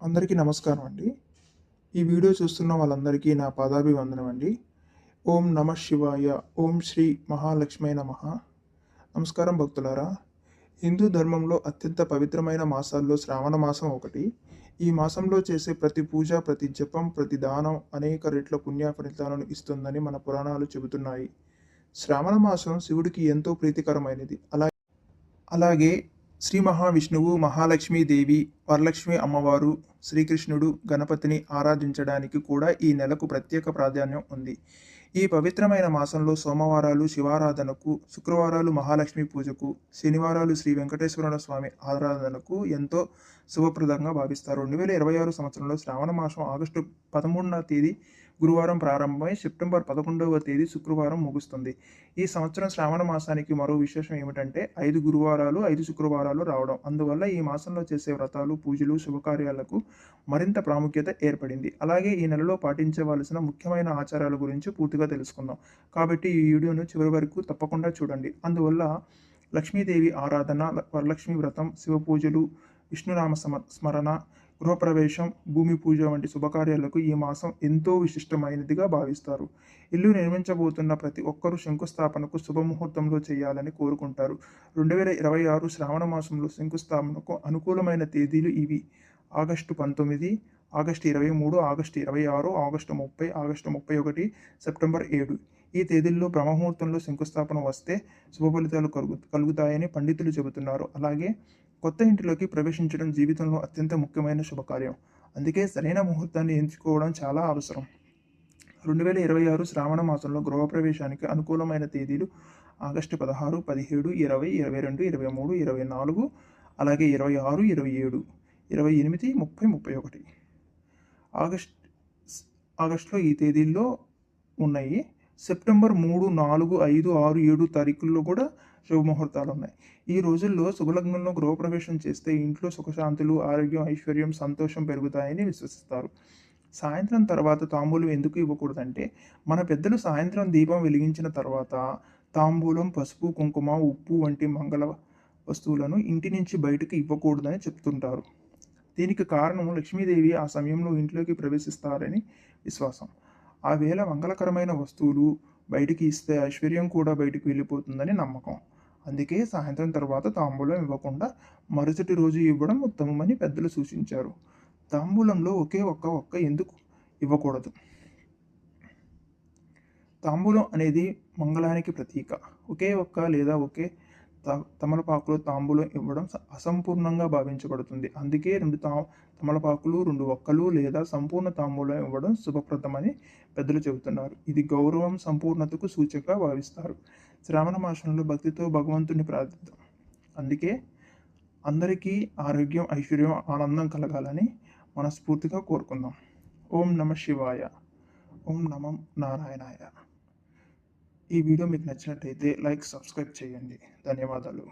అందరికీ నమస్కారం అండి. ఈ వీడియో చూస్తున్న వాళ్ళందరికీ నా పాదాభివందనం అండి. ఓం నమః శివాయ. ఓం శ్రీ మహాలక్ష్మీ నమః. నమస్కారం భక్తులారా. హిందూ ధర్మంలో అత్యంత పవిత్రమైన మాసాల్లో శ్రావణ మాసం ఒకటి. ఈ మాసంలో చేసే ప్రతి పూజ, ప్రతి జపం, ప్రతి దానం అనేక రెట్ల పుణ్య ఫలితాలను ఇస్తుందని మన పురాణాలు చెబుతున్నాయి. శ్రావణ మాసం శివుడికి ఎంతో ప్రీతికరమైనది. అలాగే శ్రీ మహావిష్ణువు, మహాలక్ష్మీదేవి, వరలక్ష్మి అమ్మవారు, శ్రీకృష్ణుడు, గణపతిని ఆరాధించడానికి కూడా ఈ నెలకు ప్రత్యేక ప్రాధాన్యం ఉంది. ఈ పవిత్రమైన మాసంలో సోమవారాలు శివారాధనకు, శుక్రవారాలు మహాలక్ష్మి పూజకు, శనివారాలు శ్రీ వెంకటేశ్వర స్వామి ఆరాధనకు ఎంతో శుభప్రదంగా భావిస్తారు. 2026 సంవత్సరంలో శ్రావణ మాసం ఆగస్టు 13వ తేదీ గురువారం ప్రారంభమై సెప్టెంబర్ 11వ తేదీ శుక్రవారం ముగుస్తుంది. ఈ సంవత్సరం శ్రావణ మాసానికి మరో విశేషం ఏమిటంటే 5 గురువారాలు, 5 శుక్రవారాలు రావడం. అందువల్ల ఈ మాసంలో చేసే వ్రతాలు, పూజలు, శుభకార్యాలకు మరింత ప్రాముఖ్యత ఏర్పడింది. అలాగే ఈ నెలలో పాటించవలసిన ముఖ్యమైన ఆచారాల గురించి పూర్తిగా తెలుసుకుందాం. కాబట్టి ఈ వీడియోను చివరి వరకు తప్పకుండా చూడండి. అందువల్ల లక్ష్మీదేవి ఆరాధన, వరలక్ష్మి వ్రతం, శివ పూజలు, విష్ణునామ స్మరణ, గృహప్రవేశం, భూమి పూజ వంటి శుభకార్యాలకు ఈ మాసం ఎంతో విశిష్టమైనదిగా భావిస్తారు. ఇల్లు నిర్మించబోతున్న ప్రతి ఒక్కరూ శంకుస్థాపనకు శుభముహూర్తంలో చేయాలని కోరుకుంటారు. 2026 శ్రావణ మాసంలో శంకుస్థాపనకు అనుకూలమైన తేదీలు ఇవి: August 19, August 23, August 26, August 30, August 31, September 7. ఈ తేదీల్లో బ్రహ్మముహూర్తంలో శంకుస్థాపన వస్తే శుభ ఫలితాలు కలుగుతాయని పండితులు చెబుతున్నారు. అలాగే కొత్త ఇంటిలోకి ప్రవేశించడం జీవితంలో అత్యంత ముఖ్యమైన శుభకార్యం. అందుకే సరైన ముహూర్తాన్ని ఎంచుకోవడం చాలా అవసరం. 2026 శ్రావణ మాసంలో గృహప్రవేశానికి అనుకూలమైన తేదీలు ఆగస్టు 16, 17, 20, 22, 23, 24, అలాగే 26, 27, 28, 30, 31. ఆగస్టులో ఈ తేదీల్లో ఉన్నాయి. సెప్టెంబర్ 3, 4, 5, 6, 7 తారీఖుల్లో కూడా శుభముహూర్తాలు ఉన్నాయి. ఈ రోజుల్లో శుభలగ్నంలో గృహప్రవేశం చేస్తే ఇంట్లో సుఖశాంతులు, ఆరోగ్యం, ఐశ్వర్యం, సంతోషం పెరుగుతాయని విశ్వసిస్తారు. సాయంత్రం తర్వాత తాంబూలం ఎందుకు ఇవ్వకూడదంటే, మన పెద్దలు సాయంత్రం దీపం వెలిగించిన తర్వాత తాంబూలం, పసుపు, కుంకుమ, ఉప్పు వంటి మంగళ వస్తువులను ఇంటి నుంచి బయటకు ఇవ్వకూడదని చెప్తుంటారు. దీనికి కారణం లక్ష్మీదేవి ఆ సమయంలో ఇంట్లోకి ప్రవేశిస్తారని విశ్వాసం. ఆ వేళ మంగళకరమైన వస్తువులు బయటికి ఇస్తే ఐశ్వర్యం కూడా బయటికి వెళ్ళిపోతుందని నమ్మకం. అందుకే సాయంత్రం తర్వాత తాంబూలం ఇవ్వకుండా మరుసటి రోజు ఇవ్వడం ఉత్తమమని పెద్దలు సూచించారు. తాంబూలంలో ఒకే ఒక్క ఎందుకు ఇవ్వకూడదు? తాంబూలం అనేది మంగళానికి ప్రతీక. ఒకే ఒక్క లేదా ఒకే తమలపాకులో తాంబూలం ఇవ్వడం అసంపూర్ణంగా భావించబడుతుంది. అందుకే 2 తమలపాకులు, 2 ఒక్కలు లేదా సంపూర్ణ తాంబూలం ఇవ్వడం శుభప్రదమని పెద్దలు చెబుతున్నారు. ఇది గౌరవం, సంపూర్ణతకు సూచకగా భావిస్తారు. శ్రావణ మాసంలో భక్తితో భగవంతుని ప్రార్థిద్దాం. అందుకే అందరికీ ఆరోగ్యం, ఐశ్వర్యం, ఆనందం కలగాలని మనస్ఫూర్తిగా కోరుకుందాం. ఓం నమః శివాయ. ఓం నమో నారాయణాయ. ఈ వీడియో మీకు నచ్చినట్లయితే లైక్, సబ్స్క్రైబ్ చేయండి. ధన్యవాదాలు.